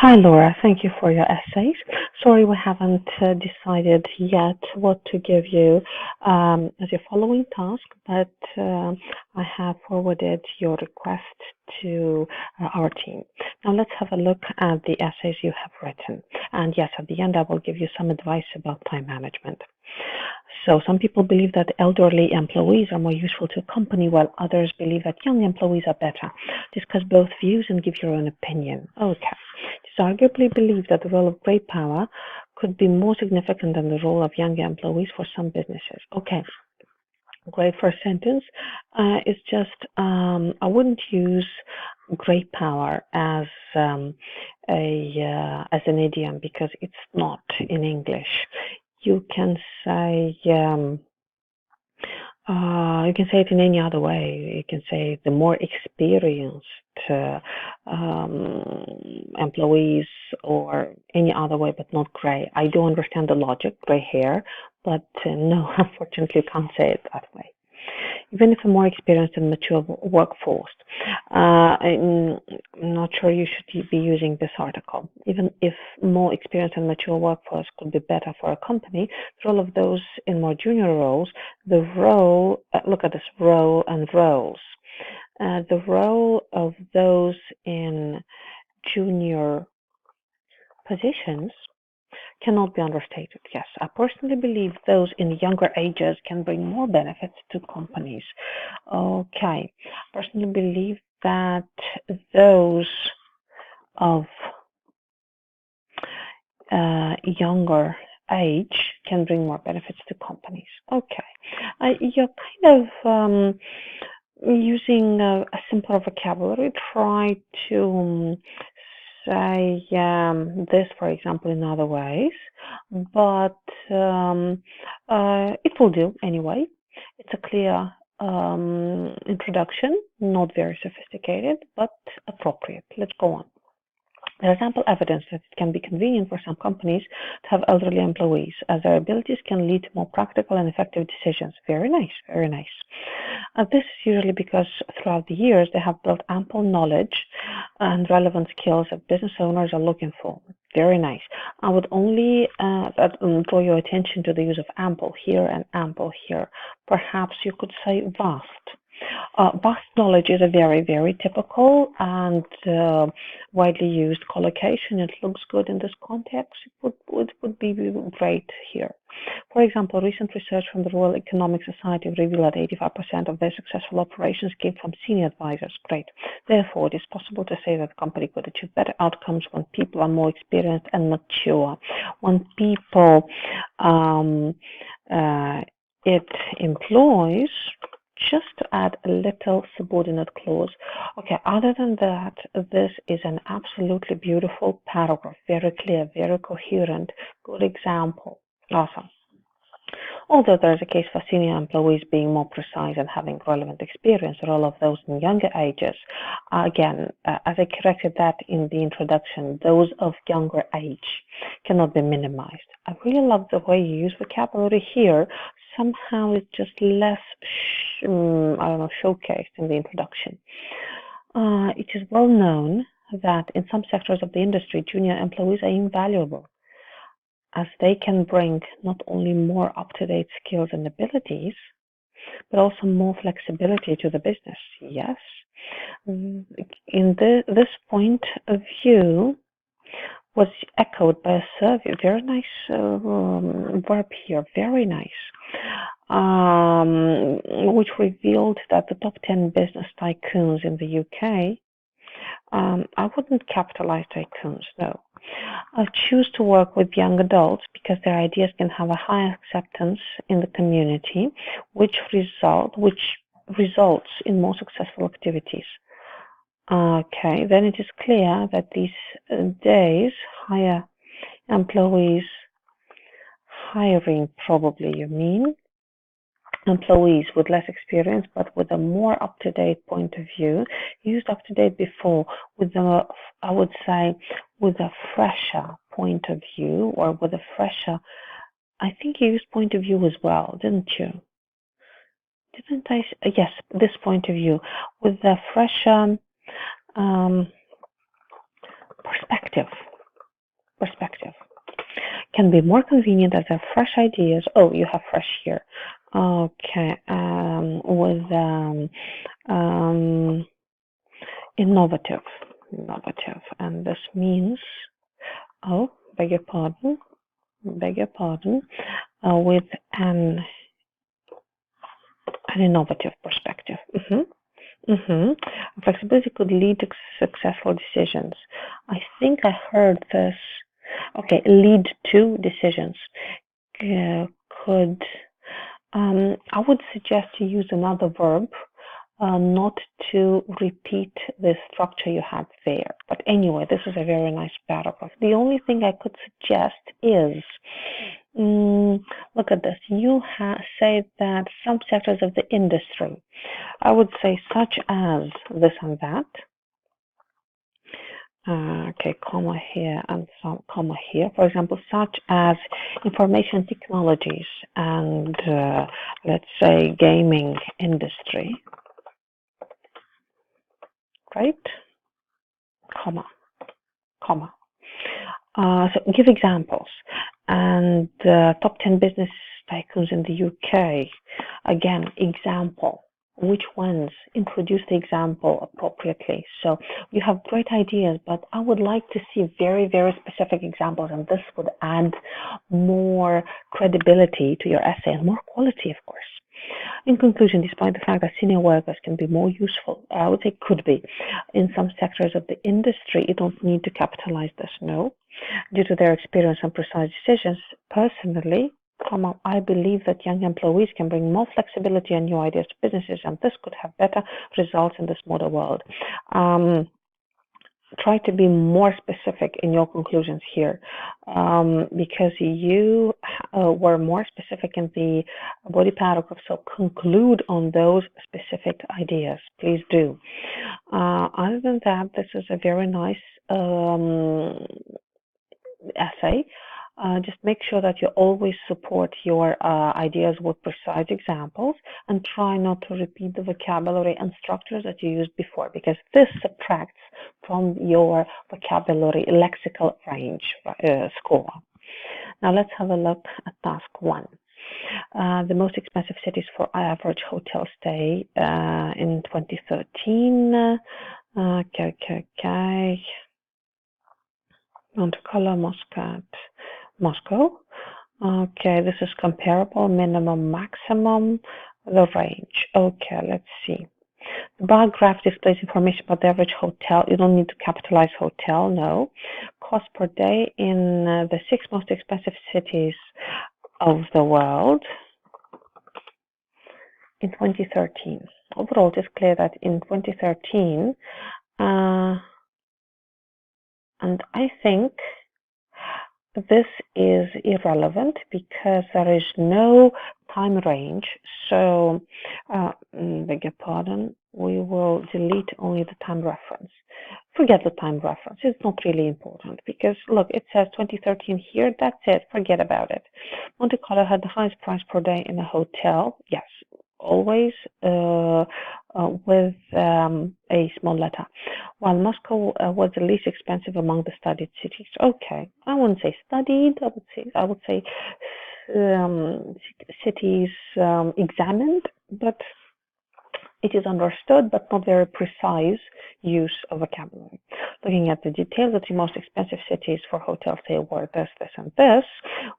Hi, Laura. Thank you for your essays. Sorry, we haven't decided yet what to give you as your following task, but I have forwarded your request to our team. Now, let's have a look at the essays you have written. And yes, at the end, I will give you some advice about time management. So some people believe that elderly employees are more useful to a company, while others believe that young employees are better. Discuss both views and give your own opinion. Okay. It is arguably believed that the role of great power could be more significant than the role of younger employees for some businesses. Okay. Great first sentence is just I wouldn't use great power as as an idiom because it's not in English. You can say it in any other way. You can say the more experienced employees or any other way, but not gray. I do understand the logic, gray hair, but no, unfortunately, you can't say it that way. Even if a more experienced and mature workforce, I'm not sure you should be using this article. Even if more experienced and mature workforce could be better for a company, the role of those in more junior roles, the role, look at this, role and roles. The role of those in junior positions cannot be understated. Yes, I personally believe those in younger ages can bring more benefits to companies. Okay, I personally believe that those of younger age can bring more benefits to companies. Okay, you're kind of using a simpler vocabulary. Try to say this, for example, in other ways, but it will do anyway. It's a clear introduction, not very sophisticated, but appropriate. Let's go on. There is ample evidence that it can be convenient for some companies to have elderly employees, as their abilities can lead to more practical and effective decisions. Very nice, very nice. This is usually because throughout the years they have built ample knowledge and relevant skills that business owners are looking for. Very nice. I would only draw your attention to the use of ample here and ample here. Perhaps you could say vast. Vast knowledge is a very, very typical and widely used collocation. It looks good in this context. It would be great here. For example, recent research from the Royal Economic Society revealed that 85% of their successful operations came from senior advisors. Great. Therefore, it is possible to say that the company could achieve better outcomes when people are more experienced and mature. When people it employs, just to add a little subordinate clause. Okay, other than that, this is an absolutely beautiful paragraph, very clear, very coherent, good example. Awesome. Although there is a case for senior employees being more precise and having relevant experience, the role of those in younger ages, again, as I corrected that in the introduction, those of younger age cannot be minimized. I really love the way you use vocabulary here. Somehow it's just less, showcased in the introduction. It is well known that in some sectors of the industry, junior employees are invaluable, as they can bring not only more up-to-date skills and abilities, but also more flexibility to the business. Yes. In this point of view was echoed by a survey. Very nice verb here. Very nice. Which revealed that the top 10 business tycoons in the UK, I wouldn't capitalize tycoons, no. Choose to work with young adults because their ideas can have a high acceptance in the community, which results in more successful activities. Okay, then it is clear that these days hire employees, hiring probably you mean, employees with less experience but with a more up-to-date point of view. Used up-to-date before with a, I would say, with a fresher point of view, or with a fresher, I think you used point of view as well, didn't you? Didn't I? Yes, this point of view with a fresher perspective. can be more convenient as a fresh ideas. Oh, you have fresh here. Okay, with um, innovative, and this means, oh, beg your pardon, with an innovative perspective. Flexibility could lead to successful decisions. I think I heard this. Okay, lead to decisions. Could I would suggest to use another verb, not to repeat the structure you had there. But anyway, this is a very nice paragraph. The only thing I could suggest is, look at this. You say that some sectors of the industry, I would say such as this and that. Okay, comma here and some comma here. For example, such as information technologies and let's say gaming industry, right? Comma. So give examples. And top 10 business tycoons in the UK. Again, example. Which ones? Introduce the example appropriately. So you have great ideas, but I would like to see very, very specific examples, and this would add more credibility to your essay and more quality, of course. In conclusion, despite the fact that senior workers can be more useful, I would say could be, in some sectors of the industry, you don't need to capitalize this, no. Due to their experience and precise decisions, personally, I believe that young employees can bring more flexibility and new ideas to businesses, and this could have better results in this modern world. Try to be more specific in your conclusions here, because you were more specific in the body paragraph, so conclude on those specific ideas, please do. Other than that, this is a very nice essay. Just make sure that you always support your ideas with precise examples, and try not to repeat the vocabulary and structures that you used before, because this subtracts from your vocabulary lexical range score. Now let's have a look at task 1. The most expensive cities for average hotel stay in 2013. Okay. Monte Carlo, Muscat, Moscow. Okay, this is comparable, minimum, maximum, the range. Okay, let's see. The bar graph displays information about the average hotel. You don't need to capitalize hotel, no. Cost per day in the 6 most expensive cities of the world in 2013. Overall, it is clear that in 2013, and I think this is irrelevant because there is no time range. So, beg your pardon, we will delete only the time reference. Forget the time reference. It's not really important because, look, it says 2013 here. That's it. Forget about it. Monte Carlo had the highest price per day in a hotel. Yes, always with a small letter, while Moscow was the least expensive among the studied cities. Okay, I wouldn't say studied. I would say cities examined, but it is understood, but not very precise use of vocabulary. Looking at the details, the 2 most expensive cities for hotel stay were this, and this,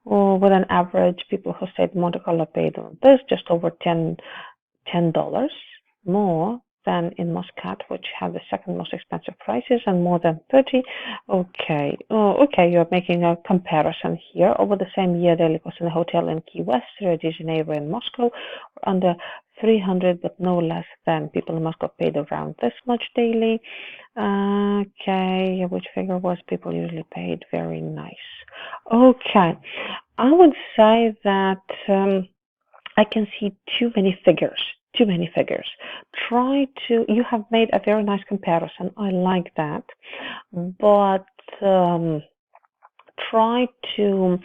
with an average people who stayed in Monte Carlo paid on this just over $10 more than in Muscat, which had the 2nd most expensive prices, and more than 30. Okay, you're making a comparison here. Over the same year, daily costs in a hotel in Key West, Rio de Janeiro, and Moscow were under 300, but no less than. People in Moscow paid around this much daily. Okay, which figure was people usually paid? Very nice. Okay, I would say that I can see too many figures. You have made a very nice comparison. I like that. But try to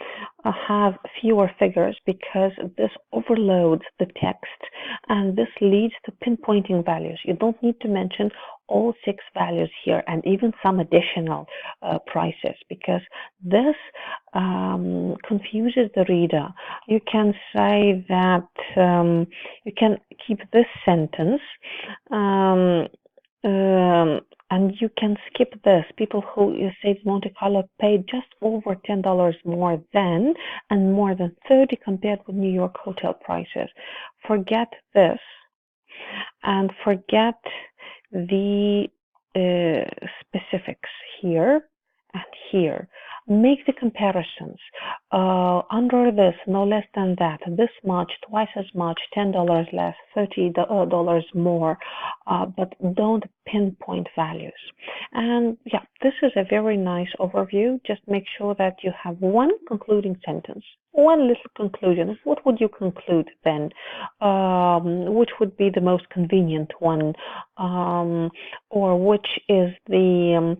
have fewer figures, because this overloads the text and this leads to pinpointing values. You don't need to mention all 6 values here and even some additional prices, because this confuses the reader. You can say that you can keep this sentence and you can skip this. People who say Monte Carlo paid just over $10 more than and more than 30 compared with New York hotel prices. Forget this and forget the specifics here and here. Make the comparisons. Under this, no less than that, this much, twice as much, $10 less, $30 more, but don't pinpoint values. And yeah, this is a very nice overview. Just make sure that you have one concluding sentence, one little conclusion. What would you conclude then? Which would be the most convenient one? Or which is the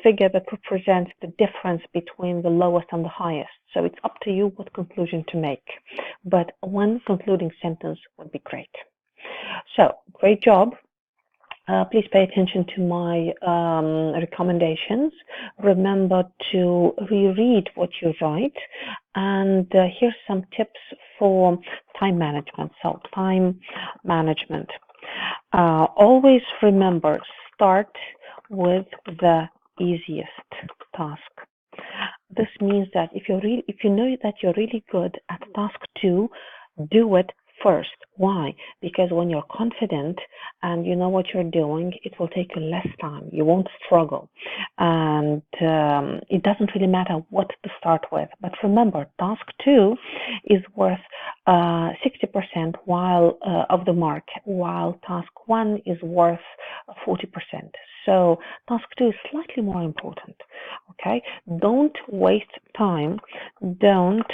figure that represents the difference between the lowest and the highest? So it's up to you what conclusion to make, but one concluding sentence would be great. So great job. Please pay attention to my recommendations. Remember to reread what you write, and here's some tips for time management. So time management. Always remember, start with the easiest task. This means that if you know that you're really good at task 2, do it first. Why? Because when you're confident and you know what you're doing, it will take you less time. You won't struggle. And it doesn't really matter what to start with. But remember, task 2 is worth 60% of the mark, while task 1 is worth 40%. So task 2 is slightly more important. Okay? Don't waste time. Don't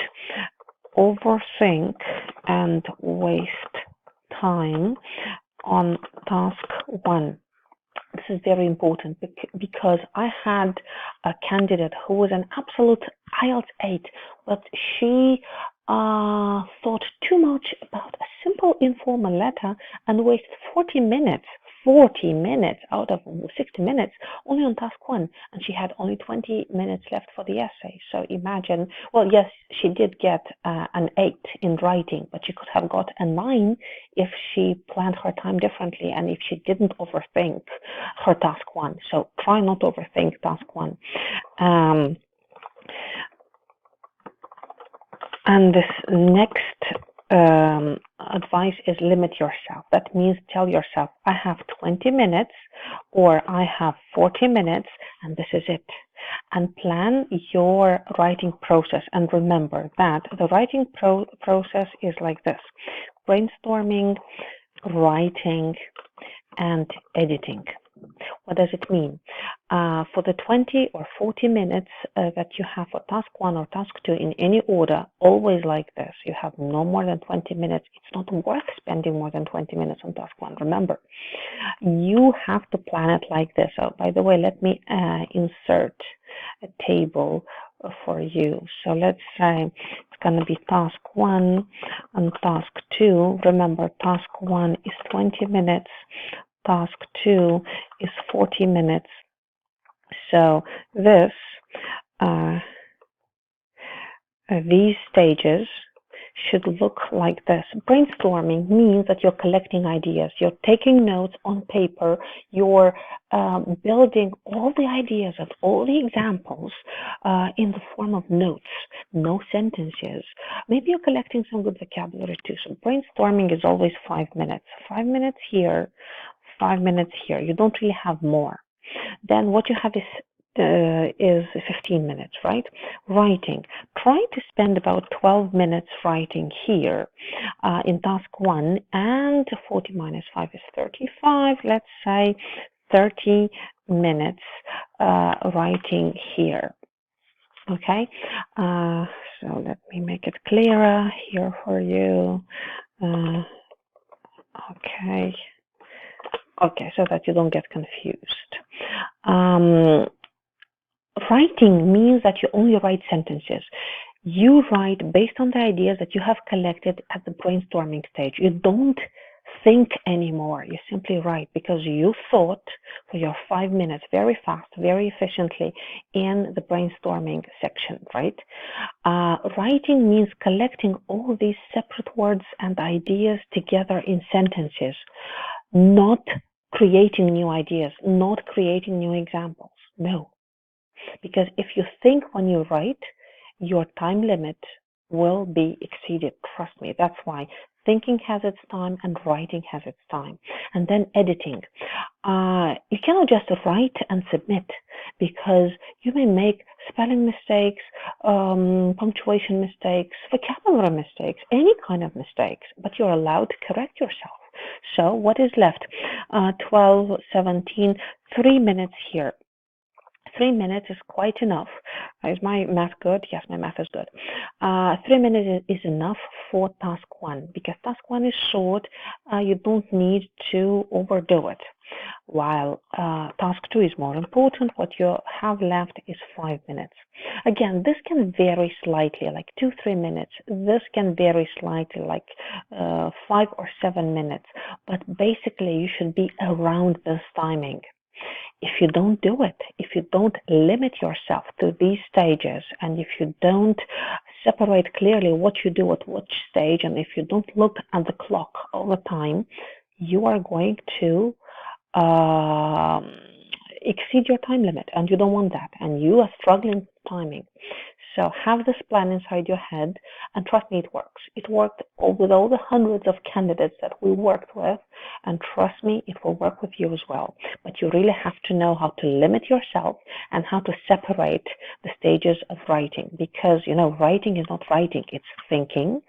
overthink and waste time on task 1. This is very important because I had a candidate who was an absolute IELTS 8, but she thought too much about a simple informal letter and wasted 40 minutes out of 60 minutes only on task 1, and she had only 20 minutes left for the essay. So imagine, well, yes, she did get an 8 in writing, but she could have got a 9 if she planned her time differently and if she didn't overthink her task 1. So try not to overthink task 1. And this next advice is limit yourself. That means tell yourself, I have 20 minutes or I have 40 minutes and this is it. And plan your writing process. And remember that the writing process is like this: brainstorming, writing, and editing. What does it mean? For the 20 or 40 minutes that you have for task 1 or task 2 in any order, always like this. You have no more than 20 minutes. It's not worth spending more than 20 minutes on task 1. Remember, you have to plan it like this. So, by the way, let me insert a table for you. So let's say it's going to be task 1 and task 2. Remember, task 1 is 20 minutes. Task 2 is 40 minutes. So this, these stages should look like this. Brainstorming means that you're collecting ideas. You're taking notes on paper. You're building all the ideas of all the examples in the form of notes, no sentences. Maybe you're collecting some good vocabulary too. So brainstorming is always 5 minutes. 5 minutes here, 5 minutes here. You don't really have more. Then what you have is 15 minutes, right? Writing. Try to spend about 12 minutes writing here in task 1, and 40 minus 5 is 35. Let's say 30 minutes writing here. Okay, so let me make it clearer here for you. Okay, so that you don't get confused. Writing means that you only write sentences. You write based on the ideas that you have collected at the brainstorming stage. You don't think anymore. You simply write because you thought for your 5 minutes very fast, very efficiently in the brainstorming section, right? Writing means collecting all these separate words and ideas together in sentences, not creating new ideas, not creating new examples. No, because if you think when you write, your time limit will be exceeded. Trust me. That's why thinking has its time and writing has its time. And then editing. You cannot just write and submit because you may make spelling mistakes, punctuation mistakes, vocabulary mistakes, any kind of mistakes, but you're allowed to correct yourself. So what is left? 12, 17, 3 minutes here. 3 minutes is quite enough. Is my math good? Yes, my math is good. 3 minutes is enough for task one because task one is short. You don't need to overdo it. While task two is more important, what you have left is 5 minutes. Again, this can vary slightly, like 2-3 minutes. This can vary slightly, like 5 or 7 minutes. But basically, you should be around this timing. If you don't do it, if you don't limit yourself to these stages, and if you don't separate clearly what you do at which stage, and if you don't look at the clock all the time, you are going to exceed your time limit, and you don't want that, and you are struggling with timing. So have this plan inside your head, and trust me, it works. It worked with all the hundreds of candidates that we worked with, and trust me, it will work with you as well. But you really have to know how to limit yourself and how to separate the stages of writing, because, writing is not writing, it's thinking,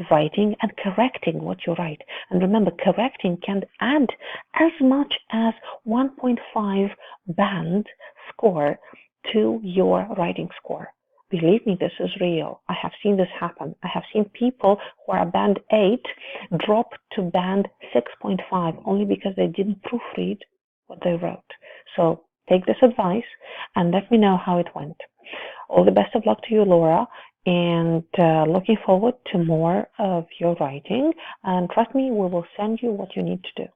writing, and correcting what you write. And remember, correcting can add as much as 1.5 band score to your writing score. Believe me, this is real. I have seen this happen. I have seen people who are band 8 drop to band 6.5 only because they didn't proofread what they wrote. So take this advice and let me know how it went. All the best of luck to you, Laura, and looking forward to more of your writing. And trust me, we will send you what you need to do.